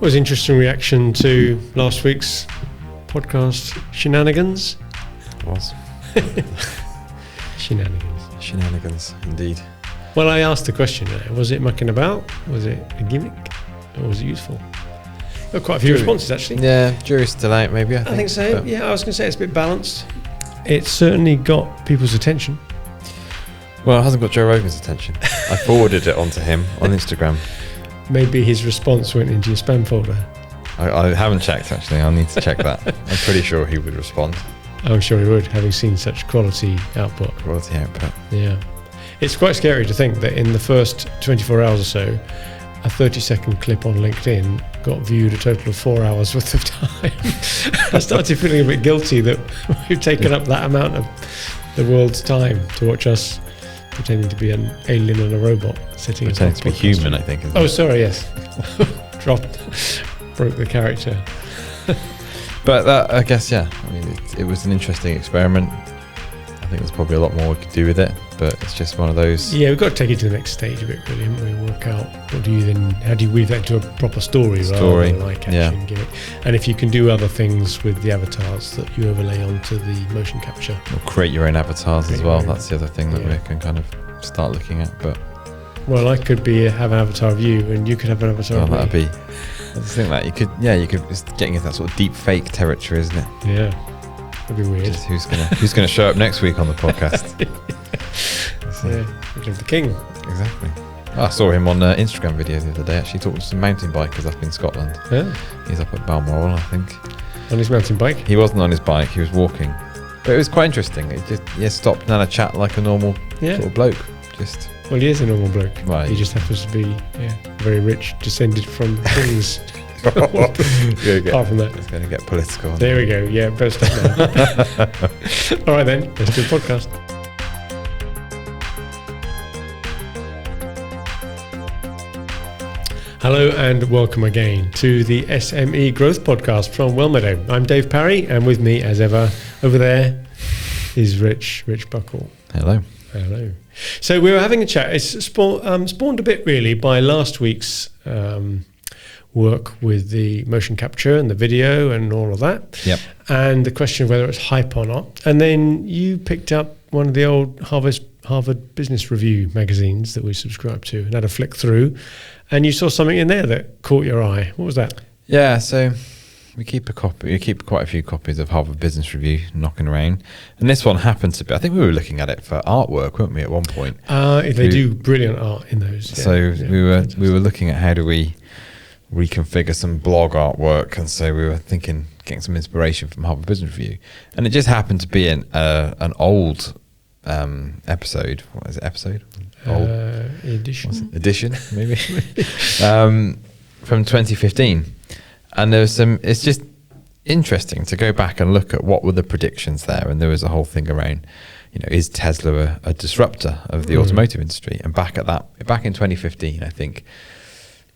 was interesting reaction to last week's podcast shenanigans. It was. Shenanigans, indeed. Well, I asked the question, was it mucking about? Was it a gimmick? Or was it useful? There were quite a few responses, actually. Yeah, jury's still out, maybe, I think so. Yeah, I was going to say it's a bit balanced. It certainly got people's attention. Well, it hasn't got Joe Rogan's attention. I forwarded it onto him on Instagram. Maybe his response went into your spam folder. I haven't checked, actually. I'll need to check that. I'm pretty sure he would respond. I'm sure he would, having seen such quality output. Yeah. It's quite scary to think that in the first 24 hours or so, a 30-second clip on LinkedIn got viewed a total of 4 hours worth of time. I started feeling a bit guilty that we've taken up that amount of the world's time to watch us pretending to be an alien and a robot sitting pretending to be human, I think. Oh, sorry, yes. Broke the character. But that, I guess, yeah. I mean, it was an interesting experiment. I think there's probably a lot more we could do with it, but it's just one of those. Yeah, we've got to take it to the next stage a bit, really, haven't we? Work out how do you weave that into a proper story rather than like action gimmick. And if you can do other things with the avatars that you overlay onto the motion capture. Or create your own avatars as well. That's the other thing that we can kind of start looking at. But well, I could have an avatar of you, and you could have an avatar of me. That'd be. I just think that you could. It's getting into that sort of deep fake territory, isn't it? Yeah. That'd be weird. Just who's gonna show up next week on the podcast? Yeah, the king. Exactly. I saw him on Instagram video the other day. Actually, talking to some mountain bikers up in Scotland. Yeah. He's up at Balmoral, I think. On his mountain bike? He wasn't on his bike. He was walking. But it was quite interesting. It just stopped and had a chat like a normal sort of bloke. Well, he is a normal bloke. Right. He just happens to be very rich, descended from kings. Apart from that, it's going to get political. There we go. Yeah, better stop now. All right then, let's do a podcast. Hello and welcome again to the SME Growth Podcast from Wellmeadow. I'm Dave Parry, and with me, as ever, over there is Rich Buckle. Hello. So we were having a chat. It's spawned a bit really by last week's work with the motion capture and the video and all of that. Yep. And the question of whether it's hype or not. And then you picked up one of the old Harvard Business Review magazines that we subscribed to and had a flick through, and you saw something in there that caught your eye. What was that? Yeah, so we keep quite a few copies of Harvard Business Review knocking around, and this one happened to be, I think we were looking at it for artwork, weren't we, at one point? They do brilliant art in those. So we were looking at how do we reconfigure some blog artwork, and so we were thinking, getting some inspiration from Harvard Business Review, and it just happened to be an old episode. What is it? Episode? Edition, maybe. From 2015, and there was some. It's just interesting to go back and look at what were the predictions there, and there was a whole thing around, is Tesla a disruptor of the automotive industry? And back in 2015, I think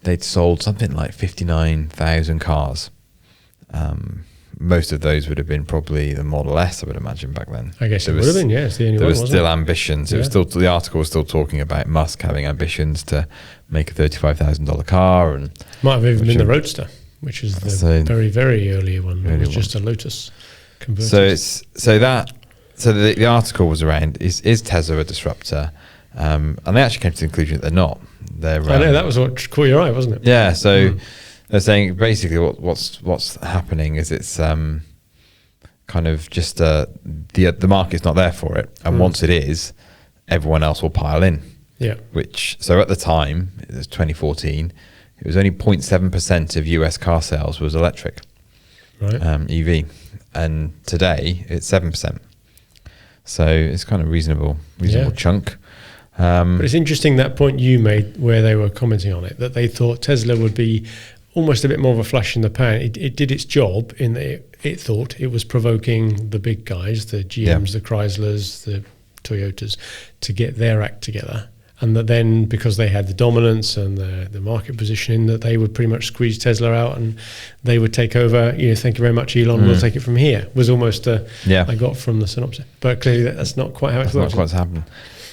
they'd sold something like 59,000 cars. Most of those would have been probably the Model S, I would imagine, back then. I guess it would have been, yes. The only there one, was still ambitions. It was still, the article was still talking about Musk having ambitions to make a $35,000 car, and might have even been the Roadster, which is the very, very early one. It was just a Lotus converted. So the article was around is Tesla a disruptor, and they actually came to the conclusion that they're not. I know, that was what caught your eye, wasn't it? Yeah. So. They're saying basically what's happening is it's kind of just the market's not there for it, and once it is, everyone else will pile in. Yeah. So at the time, it was 2014, it was only 0.7% of US car sales was electric, right? EV, and today it's 7%. So it's kind of reasonable chunk. But it's interesting that point you made where they were commenting on it, that they thought Tesla would be almost a bit more of a flash in the pan. It did its job in that it thought it was provoking the big guys, the GMs, the Chryslers, the Toyotas, to get their act together. And that then, because they had the dominance and the market positioning, that they would pretty much squeeze Tesla out and they would take over. Thank you very much, Elon. We'll take it from here. Was almost I got from the synopsis. But clearly that's not quite how it works. Not quite what's happened.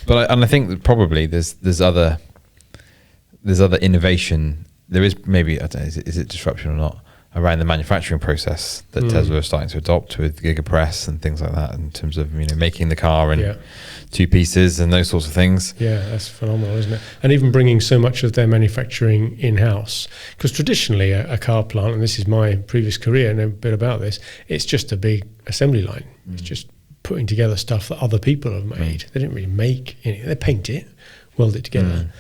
But I think that probably there's other innovation there is maybe, I don't know, is it disruption or not, around the manufacturing process that Tesla are starting to adopt with GigaPress and things like that, in terms of, you know, making the car in two pieces and those sorts of things. Yeah, that's phenomenal, isn't it? And even bringing so much of their manufacturing in-house. Because traditionally a car plant, and this is my previous career and a bit about this, it's just a big assembly line. It's just putting together stuff that other people have made. They didn't really make anything. They paint it, weld it together.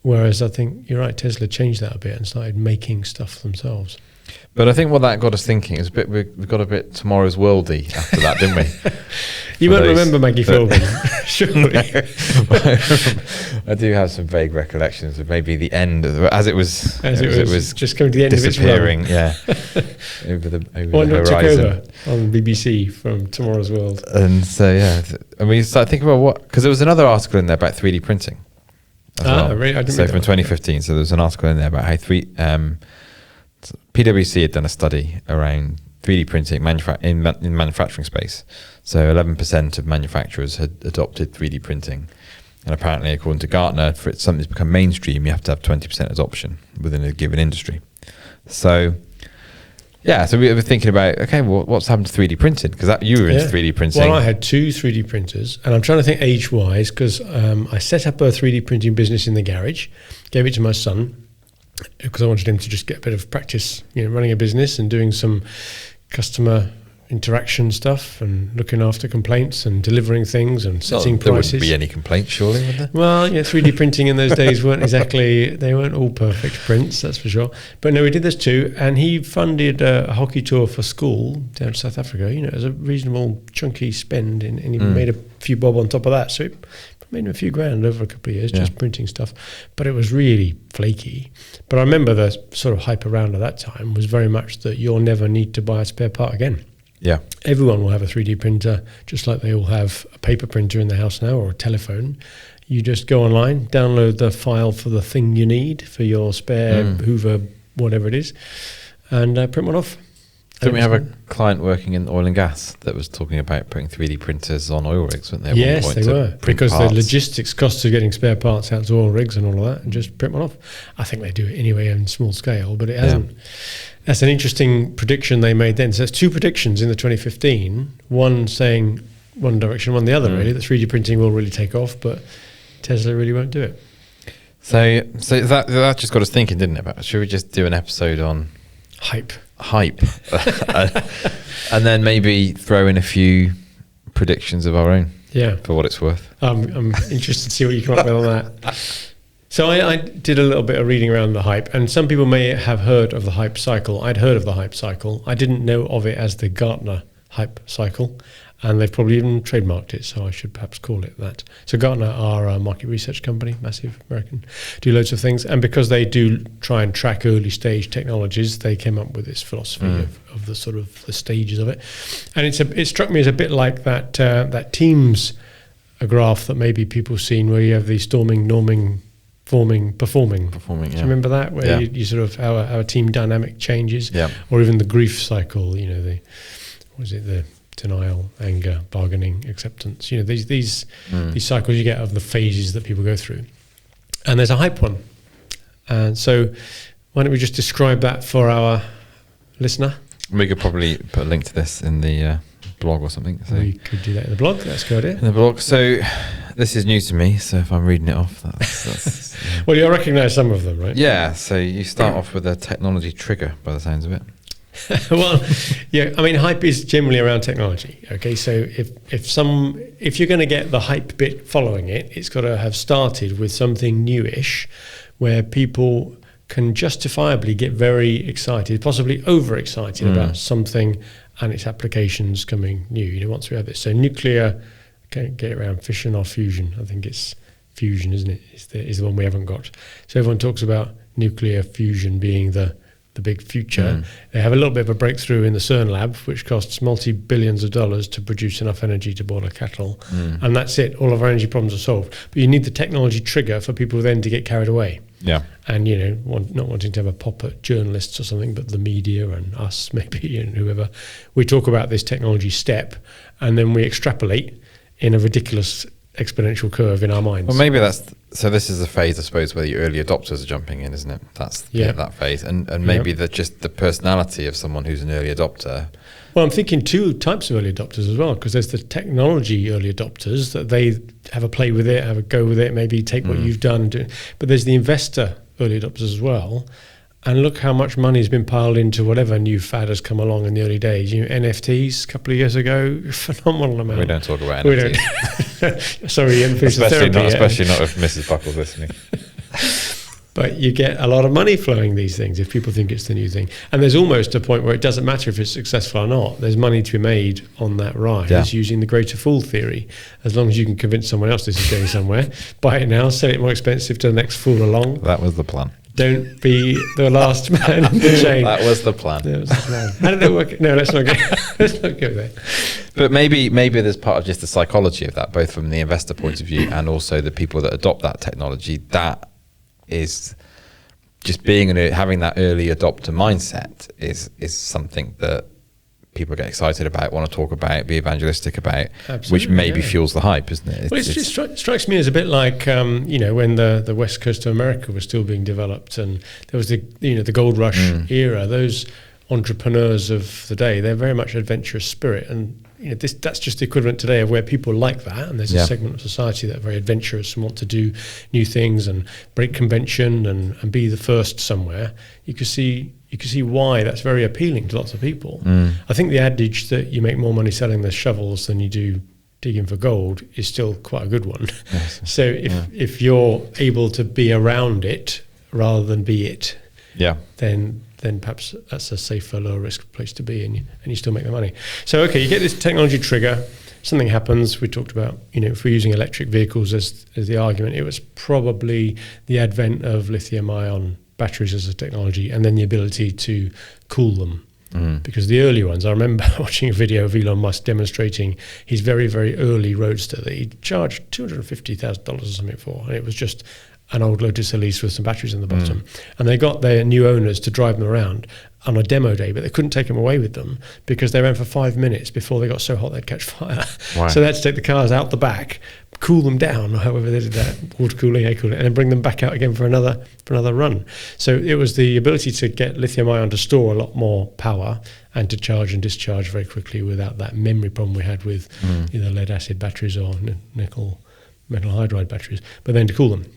Whereas I think you're right, Tesla changed that a bit and started making stuff themselves. But I think what that got us thinking is we got a bit Tomorrow's Worldy after that, didn't we? You won't remember Maggie Philbin, surely. I do have some vague recollections of maybe the end of as it was just coming to the end of its run. over the What horizon. took over on BBC from Tomorrow's World. And so and we started thinking about because there was another article in there about 3D printing. As well. Really? I didn't so read from that 2015, so there was an article in there about how PwC had done a study around 3D printing in manufacturing space. So 11% of manufacturers had adopted 3D printing. And apparently, according to Gartner, for something to become mainstream, you have to have 20% adoption within a given industry. So, so we were thinking about, okay, well, what's happened to 3D printing? Because you were into 3D printing. Well, I had 2 3D printers, and I'm trying to think age-wise, because I set up a 3D printing business in the garage, gave it to my son, because I wanted him to just get a bit of practice, running a business and doing some customer interaction stuff and looking after complaints and delivering things and setting prices. There wouldn't be any complaints, surely, would there? Well, 3D printing in those days they weren't all perfect prints, that's for sure. But no, we did this too, and he funded a hockey tour for school down to South Africa, as a reasonable chunky spend, and he made a few bob on top of that. So it made him a few grand over a couple of years just printing stuff. But it was really flaky. But I remember the sort of hype around at that time was very much that you'll never need to buy a spare part again. Yeah. Everyone will have a 3D printer, just like they all have a paper printer in the house now, or a telephone. You just go online, download the file for the thing you need for your spare Hoover, whatever it is, and print one off. Didn't we have a client working in oil and gas that was talking about putting 3D printers on oil rigs, weren't they? Yes, they were. Because the logistics costs of getting spare parts out to oil rigs and all of that, and just print one off. I think they do it anyway in small scale, but it hasn't. Yeah. That's an interesting prediction they made then. So there's 2 predictions in the 2015, one saying one direction, one the other, really, that 3D printing will really take off, but Tesla really won't do it. So that just got us thinking, didn't it? About should we just do an episode on hype, and then maybe throw in a few predictions of our own, for what it's worth. I'm interested to see what you come up with on that. So I did a little bit of reading around the hype, and some people may have heard of the hype cycle. I'd heard of the hype cycle. I didn't know of it as the Gartner Hype Cycle, and they've probably even trademarked it, so I should perhaps call it that. So Gartner are a market research company, massive American, do loads of things, and because they do try and track early stage technologies, they came up with this philosophy of the sort of the stages of it. And it struck me as a bit like that Teams graph that maybe people have seen, where you have the storming, norming, performing. Do you remember that, where you sort of how a team dynamic changes, or even the grief cycle? The denial, anger, bargaining, acceptance. These cycles you get of the phases that people go through, and there's a hype one. And so, why don't we just describe that for our listener? We could probably put a link to this in the blog or something. So we could do that in the blog. That's a good idea. In the blog. So this is new to me. So if I'm reading it off, that's well, you'll recognise some of them, right? Yeah. So you start off with a technology trigger, by the sounds of it. Well, I mean, hype is generally around technology. Okay, so if you're going to get the hype bit following it, it's got to have started with something newish, where people can justifiably get very excited, possibly overexcited about something and its applications coming new. Once we have it, so nuclear, can't get it around fission or fusion. I think it's fusion, isn't it? Is the one we haven't got. So everyone talks about nuclear fusion being the big future. They have a little bit of a breakthrough in the CERN lab, which costs multi-billions of dollars to produce enough energy to boil a kettle. And that's it. All of our energy problems are solved. But you need the technology trigger for people then to get carried away. Yeah. And, not wanting to have a pop at journalists or something, but the media and us maybe and whoever. We talk about this technology step, and then we extrapolate in a ridiculous exponential curve in our minds. Well, maybe so this is a phase, I suppose, where the early adopters are jumping in, isn't it? That's that phase. And maybe just the personality of someone who's an early adopter. Well, I'm thinking two types of early adopters as well, because there's the technology early adopters that they have a play with it, have a go with it, maybe take what you've done and do it. But there's the investor early adopters as well. And look how much money has been piled into whatever new fad has come along in the early days. NFTs a couple of years ago, phenomenal amount. We don't talk about NFTs. We don't. Sorry, especially not if Mrs. Buckle's listening. But you get a lot of money flowing these things if people think it's the new thing. And there's almost a point where it doesn't matter if it's successful or not. There's money to be made on that rise using the greater fool theory. As long as you can convince someone else this is going somewhere, buy it now, sell it more expensive to the next fool along. That was the plan. Don't be the last man in the chain. That was the plan. How did that work? No, let's not go there. But maybe there's part of just the psychology of that, both from the investor point of view and also the people that adopt that technology. That is just having that early adopter mindset is something that people get excited about, want to talk about, be evangelistic about. Absolutely, which maybe fuels the hype, isn't it? It strikes me as a bit like when the west coast of America was still being developed, and there was the gold rush era. Those entrepreneurs of the day, they're very much adventurous spirit, and that's just the equivalent today of where people like that, and there's a segment of society that are very adventurous and want to do new things and break convention and be the first somewhere. You can see why that's very appealing to lots of people. I think the adage that you make more money selling the shovels than you do digging for gold is still quite a good one. Yes. So if you're able to be around it rather than be it, then perhaps that's a safer, lower risk place to be, and you still make the money. So you get this technology trigger, something happens. We talked about, if we're using electric vehicles as the argument, it was probably the advent of lithium-ion batteries as a technology, and then the ability to cool them. Because the early ones, I remember watching a video of Elon Musk demonstrating his very, very early Roadster that he charged $250,000 or something for, and it was just an old Lotus Elise with some batteries in the bottom. And they got their new owners to drive them around on a demo day, but they couldn't take them away with them because they ran for 5 minutes before they got so hot they'd catch fire. Wow. So they had to take the cars out the back, cool them down, or however they did that, water cooling, air cooling, and then bring them back out again for another run. So it was the ability to get lithium ion to store a lot more power and to charge and discharge very quickly without that memory problem we had with either lead acid batteries or nickel metal hydride batteries, but then to cool them.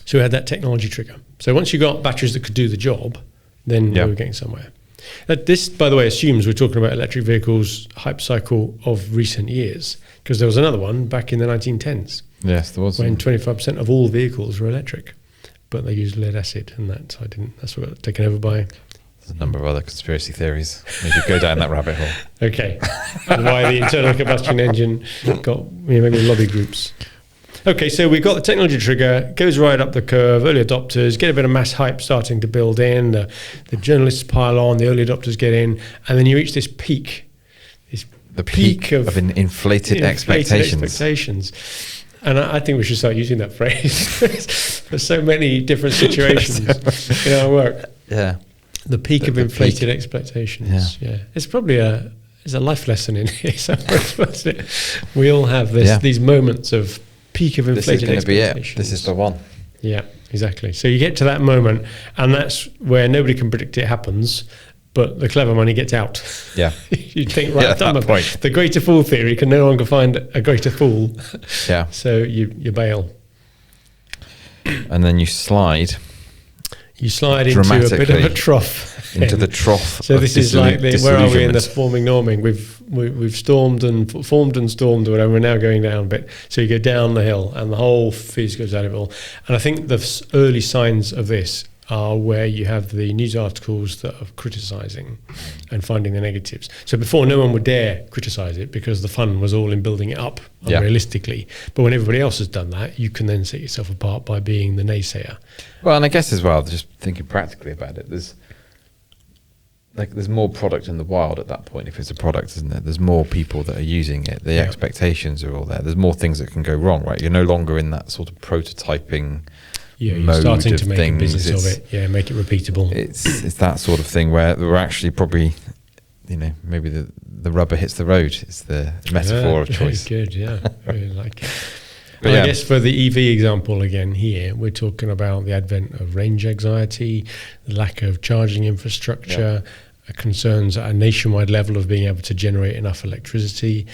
So we had that technology trigger. So once you got batteries that could do the job, then we were getting somewhere. This, by the way, assumes we're talking about electric vehicles hype cycle of recent years, because there was another one back in the 1910s. Yes, there was. When 25% of all vehicles were electric, but they used lead acid, and that's what got taken over by. There's a number of other conspiracy theories. We could go down that rabbit hole. Okay. And why the internal combustion engine got maybe lobby groups. Okay, so we've got the technology trigger, goes right up the curve, early adopters, get a bit of mass hype starting to build in, the journalists pile on, the early adopters get in, and then you reach this peak. The peak of inflated expectations. And I think we should start using that phrase for so many different situations in our work. Yeah. The peak of inflated expectations. Yeah. It's probably there's a life lesson in here somewhere. We all have these moments of peak of inflated expectations. This is the one. Yeah, exactly. So you get to that moment, and that's where nobody can predict it happens, but the clever money gets out. Yeah. You think, right, at that point. The greater fool theory can no longer find a greater fool. Yeah. So you bail. And then you slide. You slide into a bit of a trough. Into the trough. So this is like where are we in the forming norming? We've formed and stormed or whatever. We're now going down a bit. So you go down the hill, and the whole fizz goes out of it all. And I think the early signs of this are where you have the news articles that are criticising and finding the negatives. So before, no one would dare criticise it because the fun was all in building it up unrealistically. But when everybody else has done that, you can then set yourself apart by being the naysayer. Well, and I guess as well, just thinking practically about it, there's more product in the wild at that point. If it's a product, isn't it? There's more people that are using it. The expectations are all there. There's more things that can go wrong, right? You're no longer in that sort of prototyping you're starting to make a business of it. Yeah, make it repeatable. It's that sort of thing where we're actually probably, maybe the rubber hits the road. It's the metaphor of choice. Very good, yeah. Really like it. But I guess for the EV example again here, we're talking about the advent of range anxiety, the lack of charging infrastructure, concerns at a nationwide level of being able to generate enough electricity.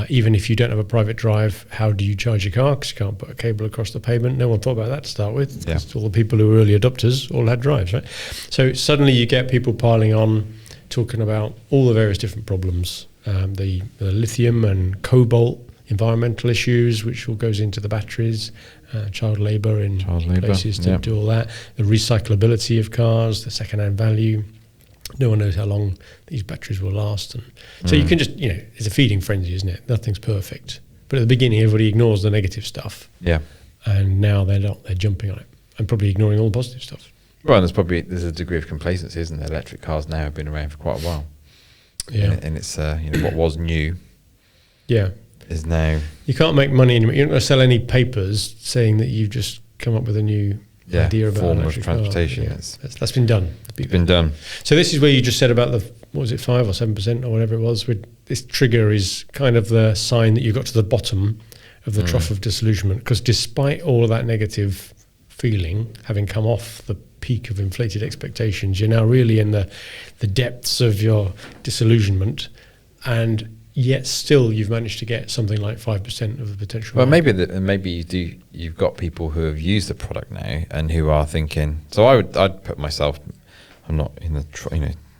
Even if you don't have a private drive, how do you charge your car? Because you can't put a cable across the pavement. No one thought about that to start with. Because all the people who were early adopters all had drives, right? So suddenly you get people piling on, talking about all the various different problems, the lithium and cobalt, environmental issues, which all goes into the batteries, child labour in places to do all that, the recyclability of cars, the second-hand value. No one knows how long these batteries will last. And so you can just, it's a feeding frenzy, isn't it? Nothing's perfect. But at the beginning, everybody ignores the negative stuff. Yeah. And now they're not. They're jumping on it and probably ignoring all the positive stuff. Well, and there's a degree of complacency, isn't there? Electric cars now have been around for quite a while. Yeah. And it's, what was new is now... You can't make money anymore. You're not going to sell any papers saying that you've just come up with a new idea about form of transportation. That's been done. It's been done. So this is where you just said about the, 5 or 7% or whatever it was. This trigger is kind of the sign that you got to the bottom of the trough of disillusionment. Because despite all of that negative feeling, having come off the peak of inflated expectations, you're now really in the depths of your disillusionment, and yet still you've managed to get something like 5% of the potential. Well, maybe you've got people who have used the product now and who are thinking. So I'd put myself. I'm not in the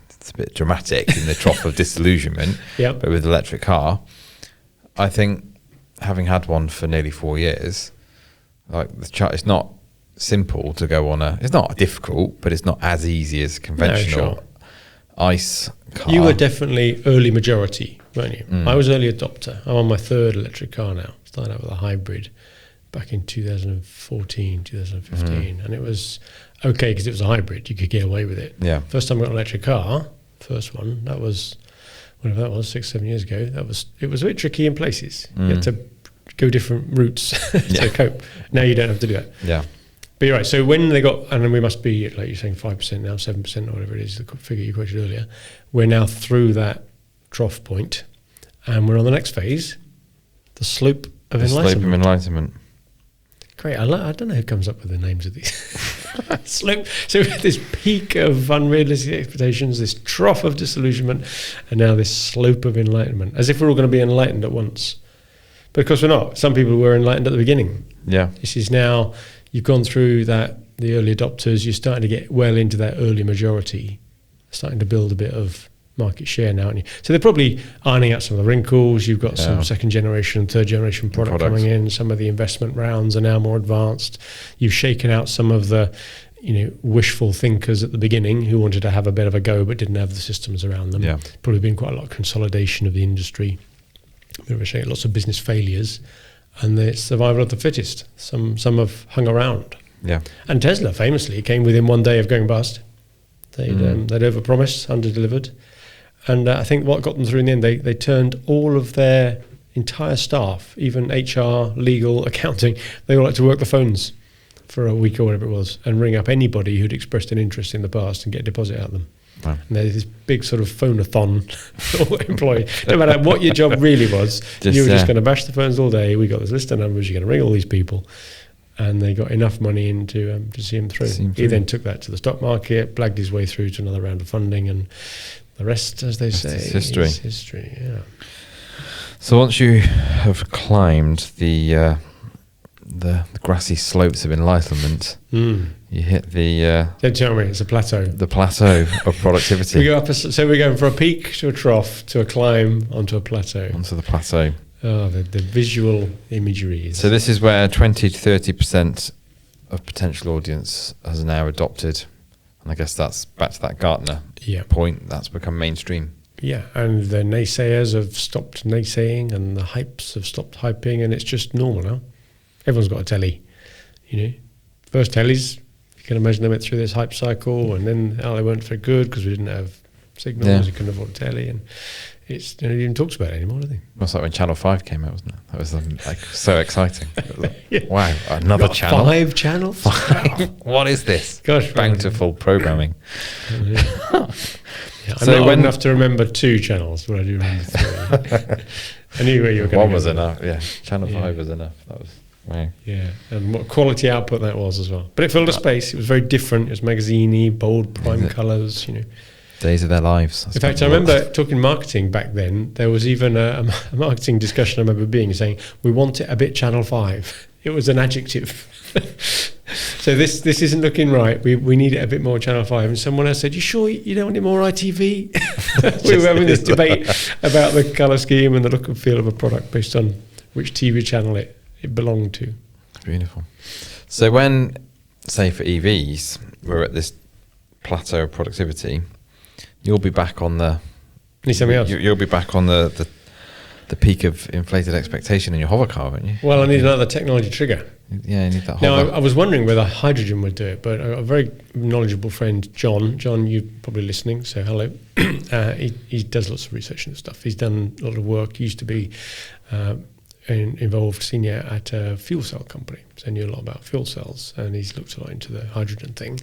it's a bit dramatic in the trough of disillusionment. But with electric car, I think having had one for nearly 4 years, like it's not simple to go on it's not difficult, but it's not as easy as conventional ICE car. You were definitely early majority, weren't you? I was early adopter. I'm on my third electric car now. Started out with a hybrid back in 2014, 2015, and it was okay because it was a hybrid. You could get away with it. Yeah. First time I got an electric car, first one, that was whatever that was, 6-7 years ago. It was a bit tricky in places. You had to go different routes to cope. Now you don't have to do that. Yeah. But you're right. So when they got, and we must be, like you're saying, 5% now, 7% or whatever it is, the figure you quoted earlier, we're now through that trough point, and we're on the next phase, the slope of enlightenment. Slope of enlightenment. Great. I don't know who comes up with the names of these. Slope. So this peak of unrealistic expectations, this trough of disillusionment, and now this slope of enlightenment, as if we're all going to be enlightened at once. But of course we're not. Some people were enlightened at the beginning. Yeah. This is now, you've gone through that, the early adopters, you're starting to get well into that early majority, starting to build a bit of market share now, aren't you? So they're probably ironing out some of the wrinkles. You've got some second generation, third generation product coming in. Some of the investment rounds are now more advanced. You've shaken out some of the, wishful thinkers at the beginning who wanted to have a bit of a go but didn't have the systems around them. Yeah. Probably been quite a lot of consolidation of the industry. Bit of a shake, lots of business failures, and the survival of the fittest. Some have hung around. Yeah. And Tesla famously came within 1 day of going bust. They'd overpromised, underdelivered. And I think what got them through in the end, they turned all of their entire staff, even HR, legal, accounting, they all had to work the phones for a week or whatever it was and ring up anybody who'd expressed an interest in the past and get a deposit out of them. Wow. And there's this big sort of phone-a-thon for all employees. No matter what your job really was, you were just going to bash the phones all day. We got this list of numbers, you're going to ring all these people. And they got enough money in to see him through. He then took that to the stock market, blagged his way through to another round of funding, and the rest, as they say, is history. Yeah. So once you have climbed the grassy slopes of enlightenment, you hit the. Don't tell me it's a plateau. The plateau of productivity. We go up. So we're going from a peak to a trough to a climb onto a plateau. Onto the plateau. Oh, the visual imagery. So this is where 20 to 30% of potential audience has now adopted. And I guess that's back to that Gartner point. That's become mainstream. Yeah, and the naysayers have stopped naysaying, and the hypes have stopped hyping, and it's just normal now. Everyone's got a telly, First tellies, you can imagine they went through this hype cycle, and then they weren't very good because we didn't have signals. You couldn't afford a telly, and it's it even talks about it anymore, do they? That's like when Channel 5 came out, wasn't it? That was so exciting. Wow, another channel. 5 channels? 5. What is this? Gosh, bountiful programming. I'm not old enough to remember 2 channels, but I do remember 3. I knew where you were going. One was enough. Yeah, Channel 5 was enough. That was Wow. Yeah, and what quality output that was as well. But it filled a space. It was very different. It was magazine-y, bold prime colours, Days of their lives. In fact, I remember talking marketing back then. There was even a marketing discussion I remember saying, we want it a bit Channel 5. It was an adjective. So this isn't looking right. We need it a bit more Channel 5. And someone else said, you sure you don't want it more ITV? We were having this debate about the colour scheme and the look and feel of a product based on which TV channel it belonged to. Beautiful. So when, say for EVs, we're at this plateau of productivity, you'll be back on the... Need something else? You'll be back on the peak of inflated expectation in your hover car, won't you? Well, I need another technology trigger. Yeah, you need that Now, hover. I was wondering whether hydrogen would do it, but a very knowledgeable friend, John, you're probably listening, so hello. He does lots of research and stuff. He's done a lot of work. He used to be involved senior at a fuel cell company, so he knew a lot about fuel cells, and he's looked a lot into the hydrogen thing.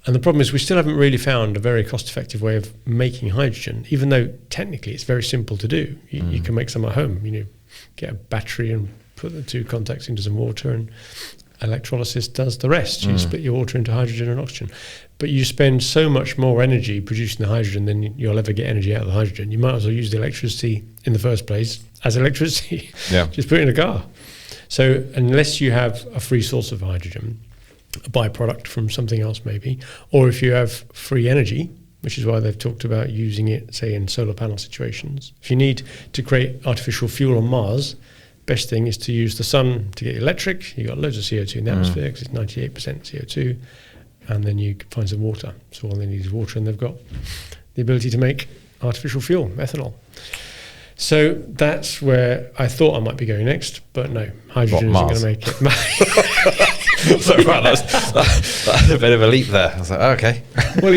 And the problem is we still haven't really found a very cost-effective way of making hydrogen, even though technically it's very simple to do. You can make some at home. Get a battery and put the two contacts into some water, and electrolysis does the rest. You split your water into hydrogen and oxygen. But you spend so much more energy producing the hydrogen than you'll ever get energy out of the hydrogen. You might as well use the electricity in the first place as electricity. Yeah. Just put it in a car. So unless you have a free source of hydrogen, a byproduct from something else maybe, or if you have free energy, which is why they've talked about using it, say, in solar panel situations. If you need to create artificial fuel on Mars, best thing is to use the sun to get electric. You've got loads of CO2 in the atmosphere because it's 98% CO2, and then you can find some water. So all they need is water, and they've got the ability to make artificial fuel, methanol. So that's where I thought I might be going next, but no, hydrogen isn't going to make it. Sorry, right, that's a bit of a leap there. I was like, okay. Well,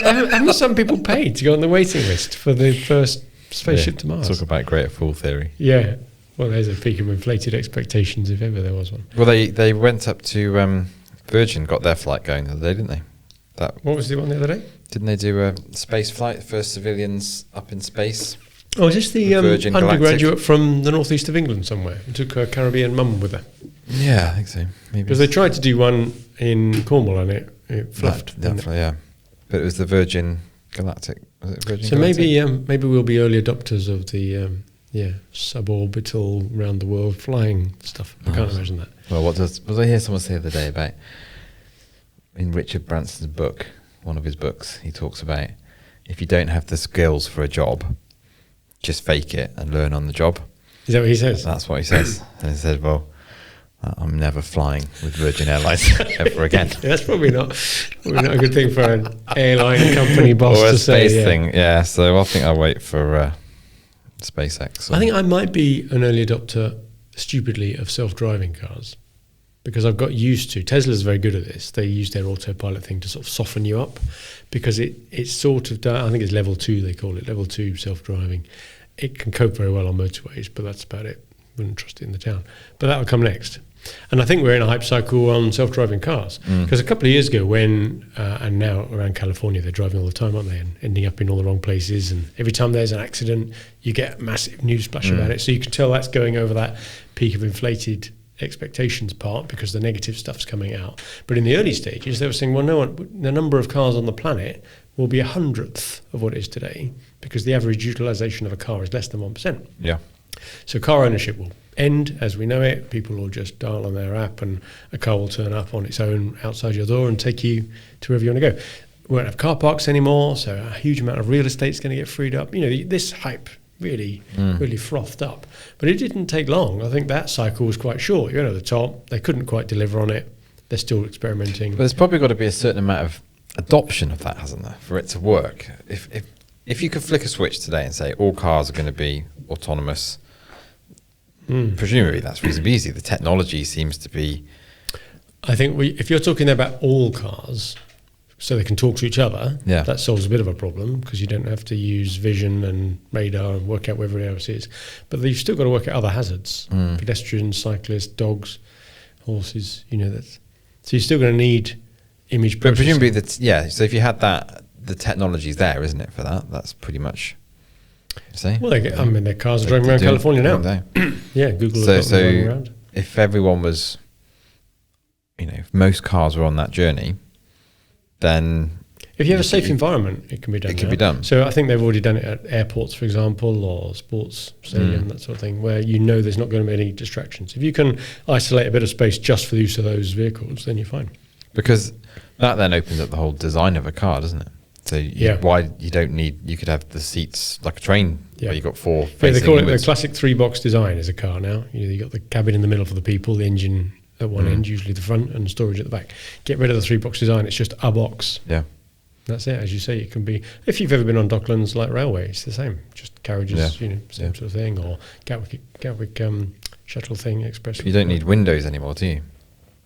haven't some people paid to go on the waiting list for the first spaceship to Mars? Talk about great fool theory. Yeah. Well, there's a peak of inflated expectations if ever there was one. Well, they went up to Virgin, got their flight going the other day, didn't they? What was the one the other day? Didn't they do a space flight, the first civilians up in space? Oh, is this the Virgin undergraduate Galactic from the northeast of England somewhere who took her Caribbean mum with her? Yeah, I think so. Maybe because they tried to do one in Cornwall and it fluffed. Yeah, but it was the Virgin Galactic. Was it Virgin so Galactic? maybe we'll be early adopters of the suborbital round the world flying stuff. I can't imagine that. Well, was I hear someone say the other day about in Richard Branson's book, one of his books, he talks about if you don't have the skills for a job, just fake it and learn on the job. Is that what he says? That's what he says. And he said, well, I'm never flying with Virgin Airlines ever again. Yeah, that's probably not a good thing for an airline company boss or a to space say. Thing. Yeah, so I think I'll wait for SpaceX. I think I might be an early adopter, stupidly, of self-driving cars, because I've got used to. Tesla's very good at this. They use their autopilot thing to sort of soften you up, because it's sort of done. I think it's level 2 they call it, level 2 self-driving. It can cope very well on motorways, but that's about it. Wouldn't trust it in the town. But that'll come next. And I think we're in a hype cycle on self-driving cars, because a couple of years ago when, and now around California, they're driving all the time, aren't they, and ending up in all the wrong places, and every time there's an accident, you get massive news splash about it. So you can tell that's going over that peak of inflated expectations part, because the negative stuff's coming out. But in the early stages, they were saying, well, no, the number of cars on the planet will be 100th of what it is today, because the average utilization of a car is less than 1%. Yeah. So car ownership will end as we know it. People will just dial on their app and a car will turn up on its own outside your door and take you to wherever you want to go. We won't have car parks anymore, so a huge amount of real estate is going to get freed up. This hype really frothed up. But it didn't take long. I think that cycle was quite short. You're at the top. They couldn't quite deliver on it. They're still experimenting. But there's probably got to be a certain amount of adoption of that, hasn't there, for it to work? If you could flick a switch today and say all cars are going to be autonomous, presumably that's reasonably easy. The technology seems to be... I think if you're talking about all cars, so they can talk to each other, that solves a bit of a problem, because you don't have to use vision and radar and work out where everybody else is. But you've still got to work out other hazards, pedestrians, cyclists, dogs, horses, So you're still going to need image processing. But presumably, so if you had that, the technology's there, isn't it, for that? That's pretty much... Well, their cars are driving around California now. Yeah, Google has got them driving around. if everyone was, if most cars were on that journey, then if you have a safe environment, it can be done. It can be done. So I think they've already done it at airports, for example, or sports stadium, that sort of thing, where there's not going to be any distractions. If you can isolate a bit of space just for the use of those vehicles, then you're fine. Because that then opens up the whole design of a car, doesn't it? So why you don't need, you could have the seats like a train where you've got four facing they call it inwards. the classic 3-box design as a car now. You've got the cabin in the middle for the people, the engine at one end, usually the front, and storage at the back. Get rid of the 3-box design, it's just a box. Yeah. That's it, as you say. It can be, if you've ever been on Docklands light railway, it's the same. Just carriages, same sort of thing, or Gatwick shuttle thing, express. But you don't need windows anymore, do you?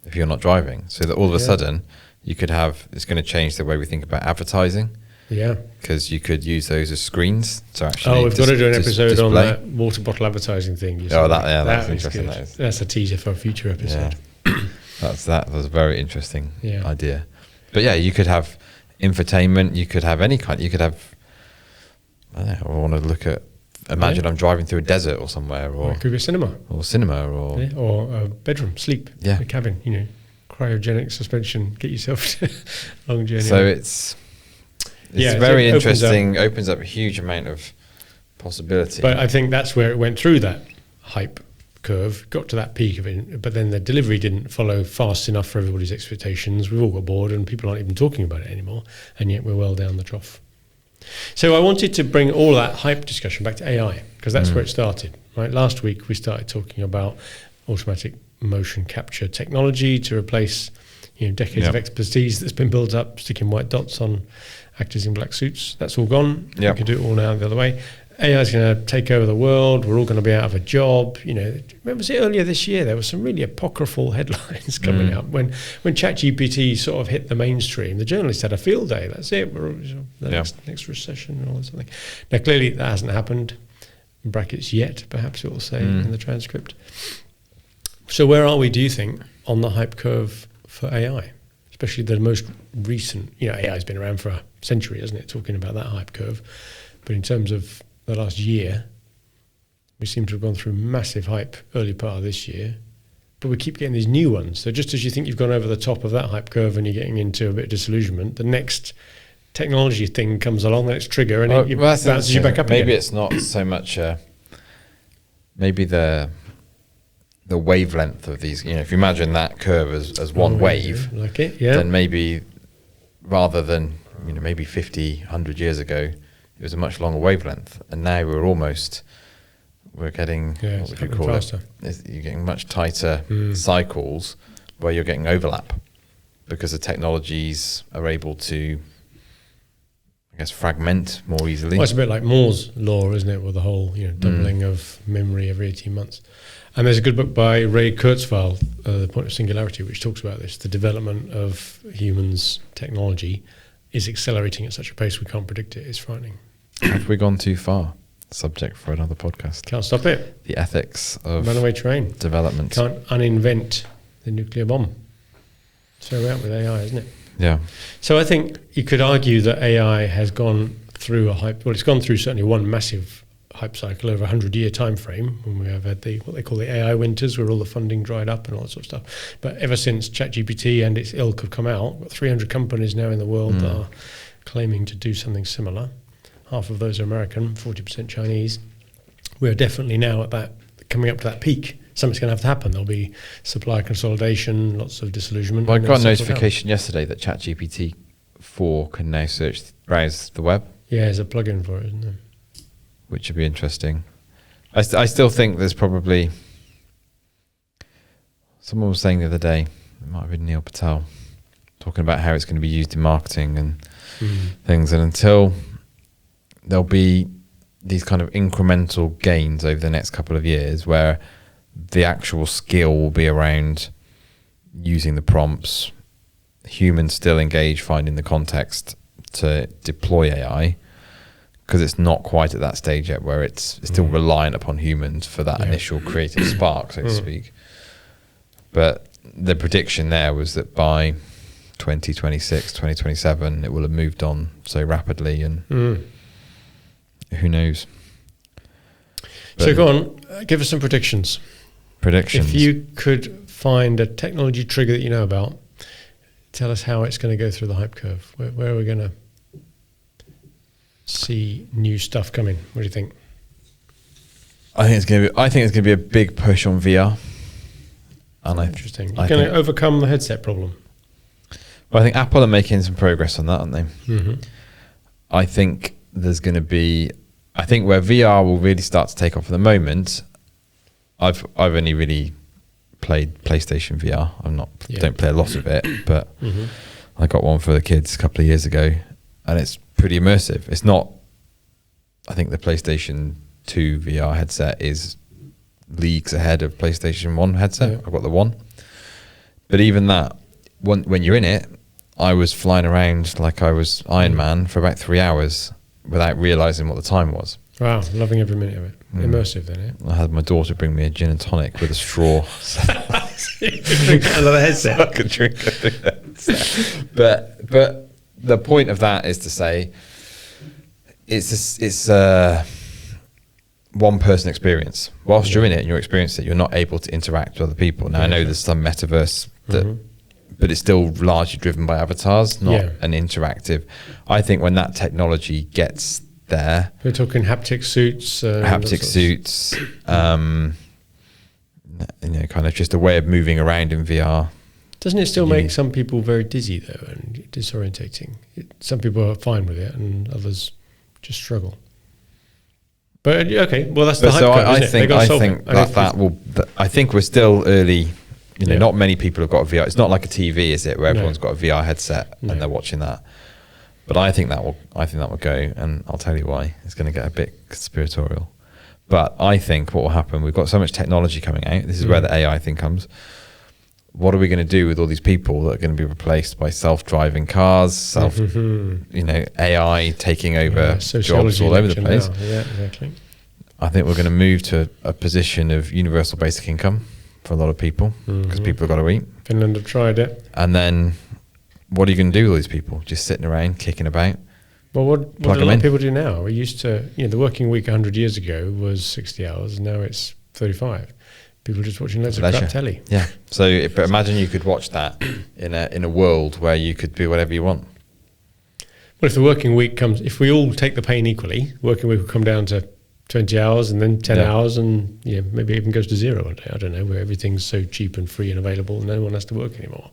If you're not driving, so that all of a sudden you could have. It's going to change the way we think about advertising. Yeah, because you could use those as screens to actually. We've got to do an episode on that water bottle advertising thing. That's interesting. That's a teaser for a future episode. Yeah. that was a very interesting idea. But you could have infotainment, you could have any kind, you could have, I want to look at, imagine I'm driving through a desert or somewhere, or it could be a cinema. Or a bedroom, sleep, a cabin, cryogenic suspension, get yourself to a long journey. So it's very interesting, opens up a huge amount of possibility. But I think that's where it went through that hype curve, got to that peak of it, but then the delivery didn't follow fast enough for everybody's expectations. We've all got bored and people aren't even talking about it anymore, and yet we're well down the trough. So I wanted to bring all that hype discussion back to AI, because that's where it started, right? Last week we started talking about automatic motion capture technology to replace decades of expertise that's been built up sticking white dots on actors in black suits. That's all gone. We can do it all now the other way. AI is going to take over the world. We're all going to be out of a job. Remember earlier this year, there were some really apocryphal headlines coming up when ChatGPT sort of hit the mainstream. The journalists had a field day. That's it. We're next recession and all that something. Now, clearly that hasn't happened. In brackets yet, perhaps it will say in the transcript. So where are we, do you think, on the hype curve for AI? Especially the most recent, AI has been around for a century, hasn't it? Talking about that hype curve. But in terms of the last year, we seem to have gone through massive hype early part of this year, but we keep getting these new ones. So just as you think you've gone over the top of that hype curve and you're getting into a bit of disillusionment, the next technology thing comes along, the next trigger, and it bounces you back up maybe again. It's not so much, maybe the wavelength of these, if you imagine that curve as one wave, then maybe rather than, maybe 50, 100 years ago, it was a much longer wavelength, and now we're getting what would you call faster. You're getting much tighter cycles where you're getting overlap because the technologies are able to, I guess, fragment more easily. Well, it's a bit like Moore's law, isn't it, with the whole doubling of memory every 18 months. And there's a good book by Ray Kurzweil, The Point of Singularity, which talks about this. The development of humans' technology is accelerating at such a pace we can't predict it. It's frightening. Have we gone too far? Subject for another podcast. Can't stop it. The ethics of runaway train development. Can't uninvent the nuclear bomb. So we're out with AI, isn't it? Yeah. So I think you could argue that AI has gone through a hype. Well, it's gone through certainly one massive hype cycle over a 100-year time frame when we have had what they call the AI winters, where all the funding dried up and all that sort of stuff. But ever since ChatGPT and its ilk have come out, we've got 300 companies now in the world that are claiming to do something similar. Half of those are American, 40% Chinese. We're definitely now at that, coming up to that peak. Something's going to have to happen. There'll be supply consolidation, lots of disillusionment. Well, I got a notification yesterday that ChatGPT 4 can now browse the web. Yeah, there's a plugin for it, isn't there? Which would be interesting. I still think there's probably, someone was saying the other day, it might have been Neil Patel, talking about how it's going to be used in marketing and things, and until there'll be these kind of incremental gains over the next couple of years where the actual skill will be around using the prompts, humans still engage finding the context to deploy AI, because it's not quite at that stage yet where it's still reliant upon humans for that initial creative spark, so to speak. But the prediction there was that by 2026, 2027, it will have moved on so rapidly, and who knows. So go on, give us some predictions. predictions. If you could find a technology trigger that you know about, tell us how it's going to go through the hype curve. Where are we going to see new stuff coming? What do you think? I think it's going to be a big push on VR. And Interesting. You're going to overcome the headset problem. Well, I think Apple are making some progress on that, aren't they? Mm-hmm. I think there's going to be. I think where VR will really start to take off at the moment. I've only really played PlayStation VR. Don't play a lot of it, but I got one for the kids a couple of years ago, and it's pretty immersive. It's not. I think the PlayStation 2 VR headset is leagues ahead of PlayStation 1 headset. Yeah. I've got the one, but even that, when you're in it, I was flying around like I was Iron Man for about 3 hours without realising what the time was. Wow, loving every minute of it. Immersive then, yeah? I had my daughter bring me a gin and tonic with a straw. Another headset. I could drink it. But the point of that is to say it's a one person experience. Whilst you're in it and you're experiencing it, you're not able to interact with other people. Now I know there's some metaverse that but it's still largely driven by avatars, not an interactive. I think when that technology gets there, we're talking haptic suits. Kind of just a way of moving around in VR. Doesn't it still make some people very dizzy though and disorientating? Some people are fine with it, and others just struggle. But okay, well that's the hype curve, isn't it? I think we're still early. Not many people have got a VR. It's not like a TV, is it? Where everyone's got a VR headset and they're watching that. But I think that will go, and I'll tell you why. It's going to get a bit conspiratorial. But I think what will happen, we've got so much technology coming out. This is where the AI thing comes. What are we going to do with all these people that are going to be replaced by self-driving cars, AI taking over jobs all over the place? Yeah, exactly. I think we're going to move to a position of universal basic income for a lot of people, because people have got to eat. Finland have tried it. And then what are you going to do with all these people? Just sitting around, kicking about? Well, what do a lot of people do now? We used to, the working week 100 years ago was 60 hours, and now it's 35. People just watching loads of crap telly. Yeah. So, but imagine you could watch that in a world where you could do whatever you want. Well, if the working week comes, if we all take the pain equally, working week will come down to 20 hours and then 10 hours, and maybe it even goes to zero one day. I don't know, where everything's so cheap and free and available, no one has to work anymore.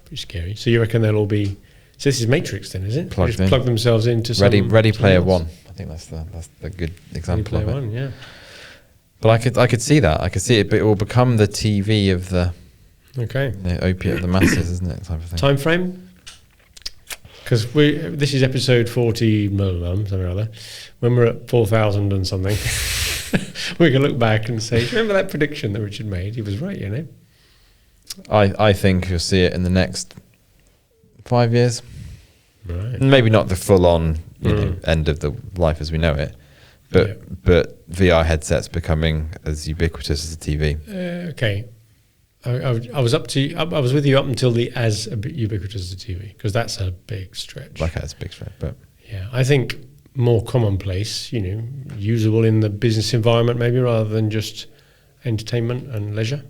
Pretty scary. So you reckon they'll all be? So this is Matrix then, is it? Plug themselves into Ready Player One. I think that's the good example of it. One, yeah. But I could see that. I could see it, but it will become the TV of the opiate of the masses, isn't it? Type of thing. Time frame? Because this is episode 40, something or other. When we're at 4,000 and something, we can look back and say, remember that prediction that Richard made? He was right, I think you'll see it in the next 5 years. Right. Maybe not the full-on end of the life as we know it, but VR headsets becoming as ubiquitous as the TV. Okay. I was with you up until the as ubiquitous as the TV, because that's a big stretch. That's a big stretch, but yeah, I think more commonplace, usable in the business environment maybe, rather than just entertainment and leisure.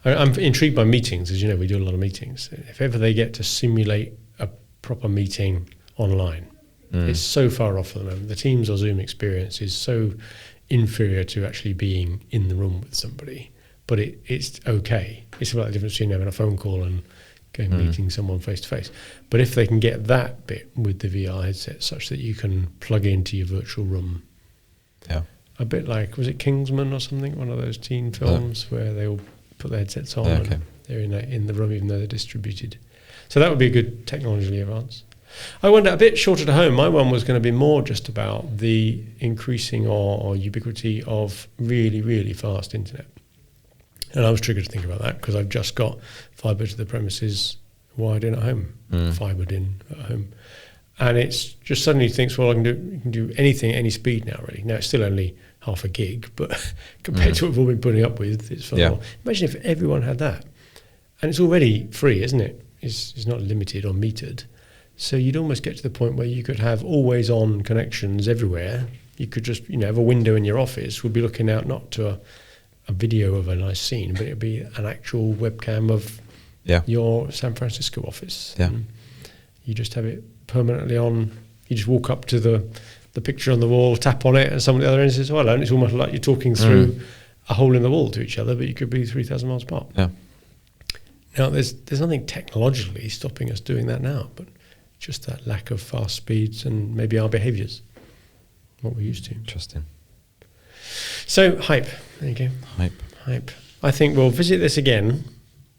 I'm intrigued by meetings, as you know, we do a lot of meetings. If ever they get to simulate a proper meeting online, it's so far off at the moment. The Teams or Zoom experience is so inferior to actually being in the room with somebody. But it's okay. It's about the difference between having a phone call and going meeting someone face to face. But if they can get that bit with the VR headset, such that you can plug into your virtual room, a bit like, was it Kingsman or something? One of those teen films where they all put their headsets on and they're in the room, even though they're distributed. So that would be a good technology advance. I wonder, a bit shorter to home, my one was going to be more just about the increasing or ubiquity of really, really fast internet. And I was triggered to think about that because I've just got fibre to the premises wired in at home, fibred in at home. And it's just suddenly thinks, well, you can do anything at any speed now, really. Now, it's still only half a gig, but compared to what we've all been putting up with, it's phenomenal. Imagine if everyone had that. And it's already free, isn't it? It's not limited or metered. So you'd almost get to the point where you could have always-on connections everywhere. You could just, have a window in your office, would be looking out not to a video of a nice scene, but it'd be an actual webcam of your San Francisco office. Yeah. And you just have it permanently on. You just walk up to the picture on the wall, tap on it, and someone at the other end says, "Oh, hello." And it's almost like you're talking through a hole in the wall to each other, but you could be 3,000 miles apart. Yeah. Now, there's nothing technologically stopping us doing that now, but just that lack of fast speeds and maybe our behaviours, what we're used to. Interesting. So, hype. There you go. Hype. I think we'll visit this again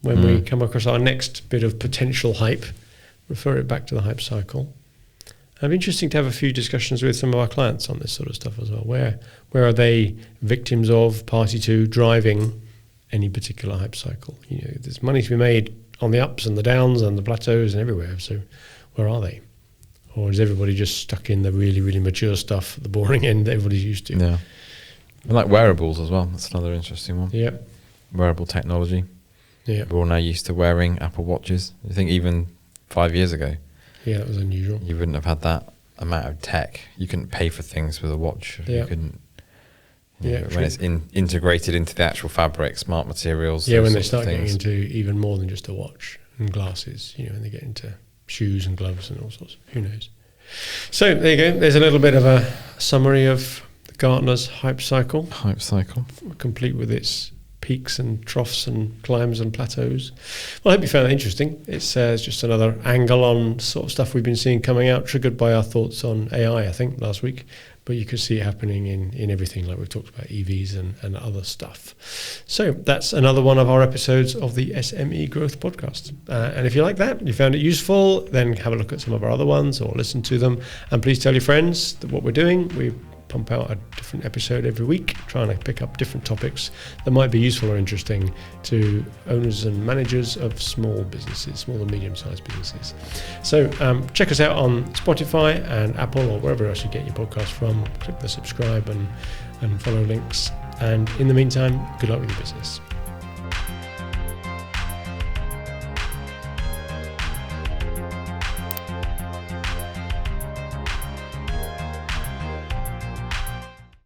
when we come across our next bit of potential hype, refer it back to the hype cycle. It'd be interesting to have a few discussions with some of our clients on this sort of stuff as well. Where are they victims of, party to, driving any particular hype cycle? You know, there's money to be made on the ups and the downs and the plateaus and everywhere. So where are they? Or is everybody just stuck in the really, really mature stuff, the boring end that everybody's used to? Yeah. And like wearables as well. That's another interesting one. Yeah. Wearable technology. Yeah. We're all now used to wearing Apple Watches. I think even 5 years ago, yeah, that was unusual. you wouldn't have had that amount of tech. You couldn't pay for things with a watch. Yeah. You couldn't. Yeah, when it's integrated into the actual fabric, smart materials. Yeah, when they start getting into even more than just a watch and glasses, you know, when they get into shoes and gloves and all sorts. Who knows? So there you go. There's a little bit of a summary of Gartner's hype cycle. Hype cycle. Complete with its peaks and troughs and climbs and plateaus. Well, I hope you found that interesting. It's just another angle on sort of stuff we've been seeing coming out, triggered by our thoughts on AI, I think, last week. But you could see it happening in everything, like we've talked about EVs and other stuff. So that's another one of our episodes of the SME Growth Podcast. And if you like that, you found it useful, then have a look at some of our other ones or listen to them. And please tell your friends that what we're doing. We pump out a different episode every week, trying to pick up different topics that might be useful or interesting to owners and managers of small businesses, small and medium-sized businesses. So check us out on Spotify and Apple or wherever else you get your podcast from. Click the subscribe and follow links. And in the meantime, good luck with your business.